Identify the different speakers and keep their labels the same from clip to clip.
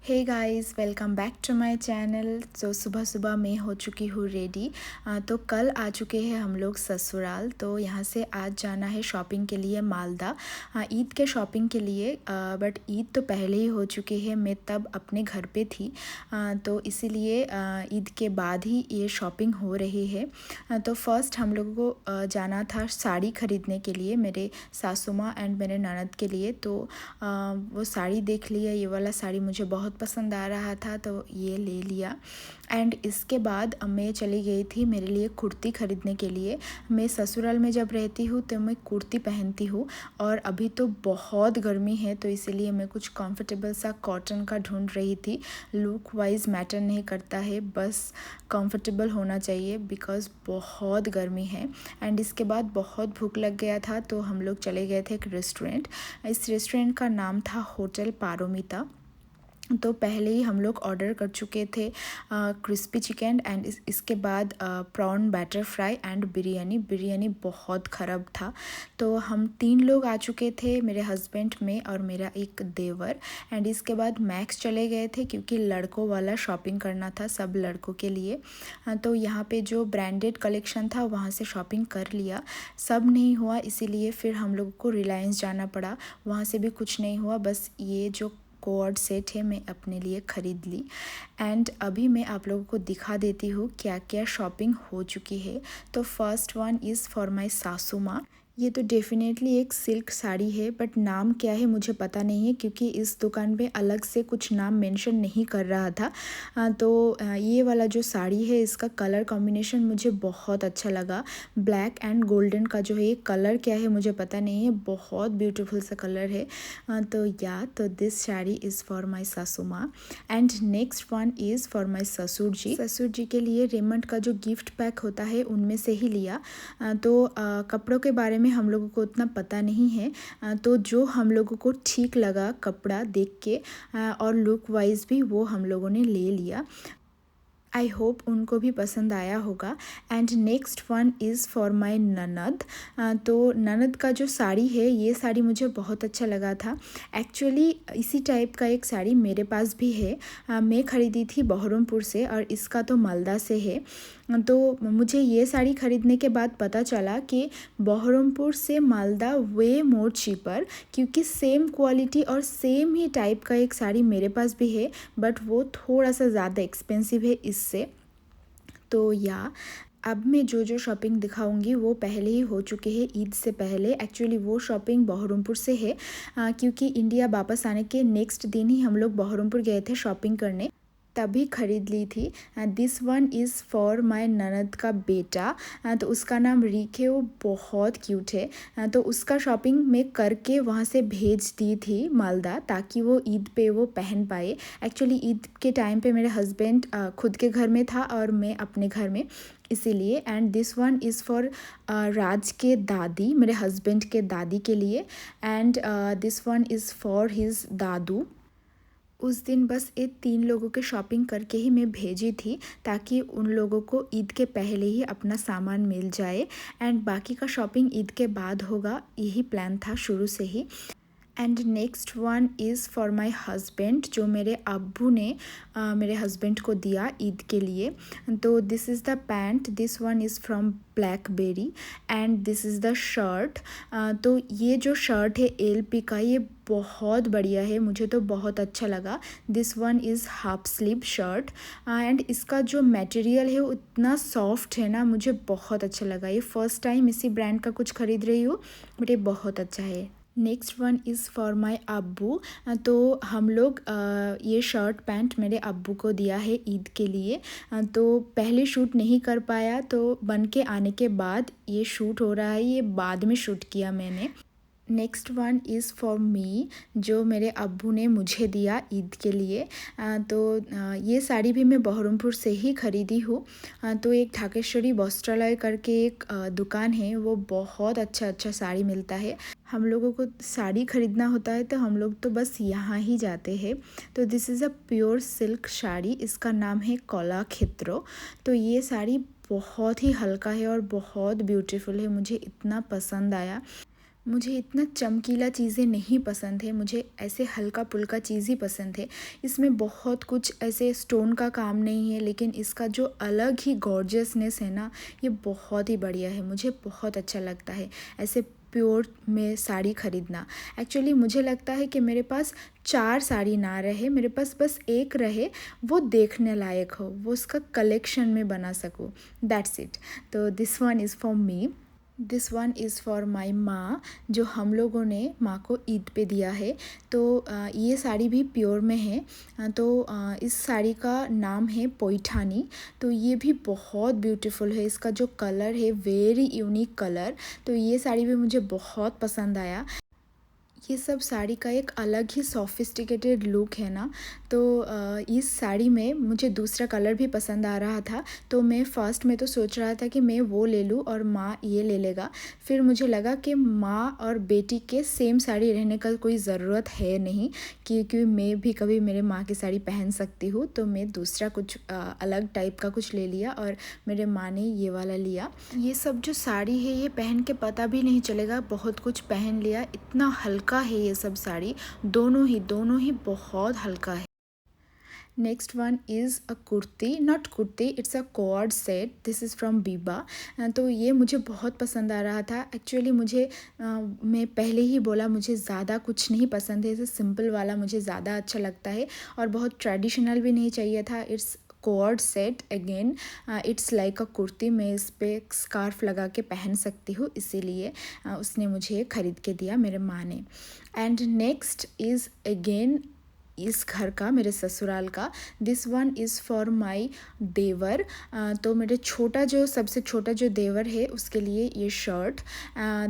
Speaker 1: Hey guys, welcome back to my channel. तो सुबह सुबह मैं हो चुकी हूँ रेडी। तो कल आ चुके हैं हम लोग ससुराल। तो यहाँ से आज जाना है शॉपिंग के लिए मालदा, ईद के शॉपिंग के लिए। बट ईद तो पहले ही हो चुकी है, मैं तब अपने घर पे थी। तो इसीलिए ईद के बाद ही ये शॉपिंग हो रही है। तो फर्स्ट हम लोगों को जाना था साड़ी ख़रीदने के लिए, मेरे सासू माँ एंड मेरे ननद के लिए। तो वो साड़ी देख लिया, ये वाला साड़ी मुझे बहुत पसंद आ रहा था तो ये ले लिया। एंड इसके बाद मैं चली गई थी मेरे लिए कुर्ती ख़रीदने के लिए। मैं ससुराल में जब रहती हूँ तो मैं कुर्ती पहनती हूँ, और अभी तो बहुत गर्मी है तो इसीलिए मैं कुछ कंफर्टेबल सा कॉटन का ढूंढ रही थी। लुक वाइज मैटर नहीं करता है, बस कंफर्टेबल होना चाहिए बिकॉज़ बहुत गर्मी है। एंड इसके बाद बहुत भूख लग गया था तो हम लोग चले गए थे एक रेस्टोरेंट। इस रेस्टोरेंट का नाम था होटल पारोमिता। तो पहले ही हम लोग ऑर्डर कर चुके थे क्रिस्पी चिकन एंड इसके बाद prawn batter fry and biryani बहुत ख़राब था। तो हम 3 लोग आ चुके थे, मेरे हस्बैंड, मैं और मेरा एक देवर। एंड इसके बाद मैक्स चले गए थे क्योंकि लड़कों वाला शॉपिंग करना था सब लड़कों के लिए। तो यहाँ पे जो ब्रांडेड कलेक्शन था वहाँ से शॉपिंग कर लिया। सब नहीं हुआ इसीलिए फिर हम लोगों को रिलायंस जाना पड़ा, वहाँ से भी कुछ नहीं हुआ। बस ये जो कोड सेट है मैं अपने लिए ख़रीद ली। एंड अभी मैं आप लोगों को दिखा देती हूँ क्या क्या शॉपिंग हो चुकी है। तो first one is for my सासू माँ। ये तो डेफिनेटली एक सिल्क साड़ी है, बट नाम क्या है मुझे पता नहीं है क्योंकि इस दुकान पे अलग से कुछ नाम मेंशन नहीं कर रहा था। ये वाला जो साड़ी है इसका कलर कॉम्बिनेशन मुझे बहुत अच्छा लगा। ब्लैक एंड गोल्डन का जो है ये कलर क्या है मुझे पता नहीं है, बहुत ब्यूटीफुल सा कलर है। तो this sari is for my सासू माँ। And next one is for my ससुर जी के लिए रेमंड का जो गिफ्ट पैक होता है उनमें से ही लिया। कपड़ों के बारे में हम लोगों को उतना पता नहीं है। तो जो हम लोगों को ठीक लगा कपड़ा देख के और लुक वाइज भी वो हम लोगों ने ले लिया। आई होप उनको भी पसंद आया होगा। And next one is for माई ननद। तो ननद का जो साड़ी है ये साड़ी मुझे बहुत अच्छा लगा था। एक्चुअली इसी टाइप का एक साड़ी मेरे पास भी है, मैं ख़रीदी थी बहरमपुर से और इसका तो मालदा से है। तो मुझे ये साड़ी ख़रीदने के बाद पता चला कि बहरमपुर से मालदा वे मोर चीपर, क्योंकि सेम क्वालिटी और सेम ही टाइप का एक साड़ी मेरे पास भी है बट वो थोड़ा सा ज़्यादा एक्सपेंसिव है इससे। तो अब मैं जो जो शॉपिंग दिखाऊंगी वो पहले ही हो चुके हैं ईद से पहले। एक्चुअली वो शॉपिंग बहरमपुर से है, क्योंकि इंडिया वापस आने के नेक्स्ट दिन ही हम लोग बहरमपुर गए थे शॉपिंग करने, तभी ख़रीद ली थी। This one is for my ननद का बेटा। तो उसका नाम रिक है, वो बहुत क्यूट है। तो उसका शॉपिंग मैं करके वहाँ से भेज दी थी मालदा, ताकि वो ईद पे वो पहन पाए। एक्चुअली ईद के टाइम पे मेरे हस्बैंड खुद के घर में था और मैं अपने घर में, इसीलिए। And this one is for Raj के दादी, मेरे हस्बैंड के दादी के लिए। And this one is for his दादू। उस दिन बस ये 3 लोगों के शॉपिंग करके ही मैं भेजी थी, ताकि उन लोगों को ईद के पहले ही अपना सामान मिल जाए। एंड बाकी का शॉपिंग ईद के बाद होगा, यही प्लान था शुरू से ही। And next one is for my husband, जो मेरे अब्बू ने मेरे हस्बैंड को दिया ईद के लिए। तो this is the pant, this one is from blackberry. And this is the shirt. तो ये जो शर्ट है LP का, ये बहुत बढ़िया है, मुझे तो बहुत अच्छा लगा। This one is half sleeve shirt. And इसका जो मटेरियल है उतना सॉफ्ट है ना, मुझे बहुत अच्छा लगा। ये फर्स्ट टाइम इसी ब्रांड का कुछ ख़रीद रही हूँ, बट ये बहुत अच्छा है। नेक्स्ट वन इज़ फॉर माई अब्बू। तो हम लोग ये शर्ट पैंट मेरे अब्बू को दिया है ईद के लिए। तो पहले शूट नहीं कर पाया, तो बन के आने के बाद ये शूट हो रहा है, ये बाद में शूट किया मैंने। Next one is for me, जो मेरे अब्बू ने मुझे दिया ईद के लिए। ये साड़ी भी मैं बहरमपुर से ही ख़रीदी हूँ। तो एक ढाकेश्वरी वस्त्रालय करके एक दुकान है, वो बहुत अच्छा साड़ी मिलता है। हम लोगों को साड़ी ख़रीदना होता है तो हम लोग तो बस यहाँ ही जाते हैं। तो this is a pure silk sari, इसका नाम है कोला खेत्रो। तो ये साड़ी बहुत ही हल्का है और बहुत ब्यूटीफुल है, मुझे इतना पसंद आया। मुझे इतना चमकीला चीज़ें नहीं पसंद है, मुझे ऐसे हल्का-फुल्का चीज़ ही पसंद है। इसमें बहुत कुछ ऐसे स्टोन का काम नहीं है, लेकिन इसका जो अलग ही गॉर्जियसनेस है ना, ये बहुत ही बढ़िया है, मुझे बहुत अच्छा लगता है ऐसे प्योर में साड़ी खरीदना। एक्चुअली मुझे लगता है कि मेरे पास 4 साड़ी ना रहे, मेरे पास बस 1 रहे, वो देखने लायक हो, वो उसका कलेक्शन में बना सकूँ, दैट्स इट। तो this one is for me. This one is for माई माँ, जो हम लोगों ने माँ को ईद पे दिया है। तो ये साड़ी भी प्योर में है। इस साड़ी का नाम है पैठानी। तो ये भी बहुत ब्यूटीफुल है, इसका जो कलर है वेरी यूनिक कलर। तो ये साड़ी भी मुझे बहुत पसंद आया। ये सब साड़ी का एक अलग ही सोफिस्टिकेटेड लुक है ना। तो इस साड़ी में मुझे दूसरा कलर भी पसंद आ रहा था, तो मैं फ़र्स्ट में तो सोच रहा था कि मैं वो ले लूँ और माँ ये ले लेगा। फिर मुझे लगा कि माँ और बेटी के सेम साड़ी रहने का कोई ज़रूरत है नहीं, क्योंकि मैं भी कभी मेरे माँ की साड़ी पहन सकती हूँ। तो मैं दूसरा कुछ अलग टाइप का कुछ ले लिया और मेरे माँ ने ये वाला लिया। ये सब जो साड़ी है ये पहन के पता भी नहीं चलेगा, बहुत कुछ पहन लिया, इतना हल्का है ये सब साड़ी, दोनों ही बहुत हल्का है। Next one is a kurti, not kurti, it's a co-ord set, this is from Biba. तो ये मुझे बहुत पसंद आ रहा था। एक्चुअली मुझे मैं पहले ही बोला, मुझे ज़्यादा कुछ नहीं पसंद है, इसे सिंपल वाला मुझे ज़्यादा अच्छा लगता है और बहुत ट्रेडिशनल भी नहीं चाहिए था। It's cord set again, it's like a kurti, मैं इस पर स्कार्फ लगा के पहन सकती हूँ, इसीलिए उसने मुझे ख़रीद के दिया, मेरे माँ ने। एंड नेक्स्ट इज़ अगेन इस घर का, मेरे ससुराल का। This one is for my devar. तो मेरे सबसे छोटा जो देवर है उसके लिए ये shirt.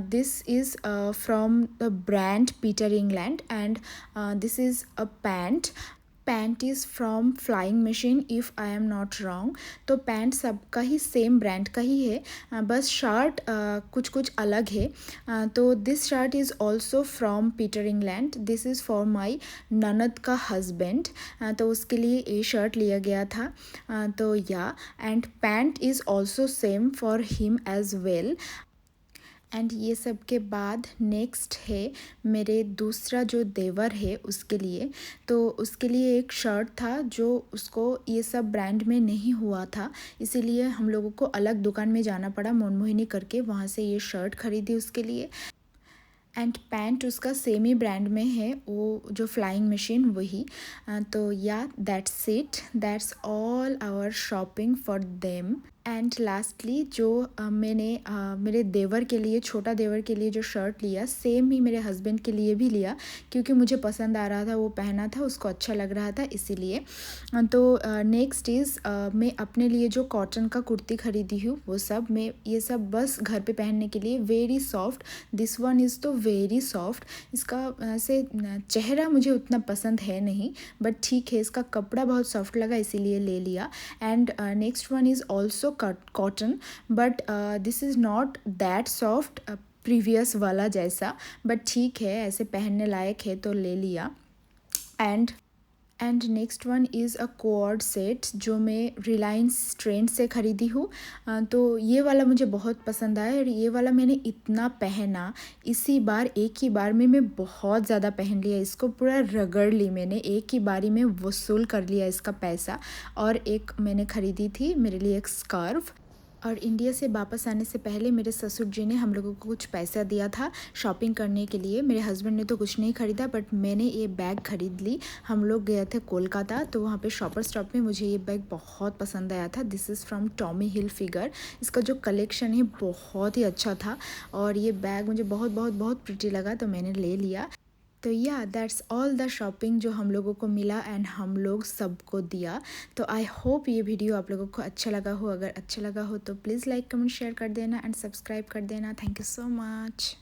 Speaker 1: This is from the brand Peter England and this is a pant is from flying machine, if I am not wrong. तो पैंट सबका ही सेम ब्रांड का ही है, बस शर्ट कुछ कुछ अलग है। तो this shirt is also from Peter England. This is for माई ननद का हस्बैंड, तो उसके लिए ये शर्ट लिया गया था। तो या and pant is also same for him as well. And ये सब के बाद नेक्स्ट है मेरे दूसरा जो देवर है उसके लिए। तो उसके लिए एक शर्ट था जो उसको ये सब ब्रांड में नहीं हुआ था, इसीलिए हम लोगों को अलग दुकान में जाना पड़ा, मोनमोहिनी करके, वहाँ से ये शर्ट खरीदी उसके लिए। एंड पैंट उसका सेम ही ब्रांड में है, वो जो फ्लाइंग मशीन वही। तो या that's it, that's all our shopping for them. And lastly जो मैंने मेरे देवर के लिए, छोटा देवर के लिए जो शर्ट लिया, सेम ही मेरे हस्बैंड के लिए भी लिया, क्योंकि मुझे पसंद आ रहा था, वो पहना था, उसको अच्छा लग रहा था, इसीलिए। तो नेक्स्ट इज़ मैं अपने लिए जो कॉटन का कुर्ती ख़रीदी हूँ वो सब, मैं ये सब बस घर पे पहनने के लिए, very soft. This one is तो वेरी सॉफ्ट। इसका से चेहरा मुझे उतना पसंद है नहीं, बट ठीक है, इसका कपड़ा बहुत सॉफ्ट लगा, इसीलिए ले लिया। And next one is also cotton, but this is not that soft previous वाला जैसा, बट ठीक है, ऐसे पहनने लायक है तो ले लिया। And next one is a co-ord set, जो मैं रिलायंस ट्रेंड से ख़रीदी हूँ। तो ये वाला मुझे बहुत पसंद आया और ये वाला मैंने इतना पहना, इसी बार एक ही बार में मैं बहुत ज़्यादा पहन लिया, इसको पूरा रगड़ ली मैंने, एक ही बारी में वसूल कर लिया इसका पैसा। और एक मैंने ख़रीदी थी मेरे लिए एक स्कार्फ। और इंडिया से वापस आने से पहले मेरे ससुर जी ने हम लोगों को कुछ पैसा दिया था शॉपिंग करने के लिए। मेरे हस्बैंड ने तो कुछ नहीं ख़रीदा, बट मैंने ये बैग ख़रीद ली। हम लोग गए थे कोलकाता, तो वहाँ पे शॉपर स्टॉप में मुझे ये बैग बहुत पसंद आया था। This is from Tommy Hilfiger. इसका जो कलेक्शन है बहुत ही अच्छा था और ये बैग मुझे बहुत बहुत बहुत प्रिटी लगा, तो मैंने ले लिया। तो या दैट्स ऑल द शॉपिंग जो हम लोगों को मिला एंड हम लोग सबको दिया। तो आई होप ये वीडियो आप लोगों को अच्छा लगा हो। अगर अच्छा लगा हो तो प्लीज़ लाइक कमेंट शेयर कर देना एंड सब्सक्राइब कर देना। Thank you so much.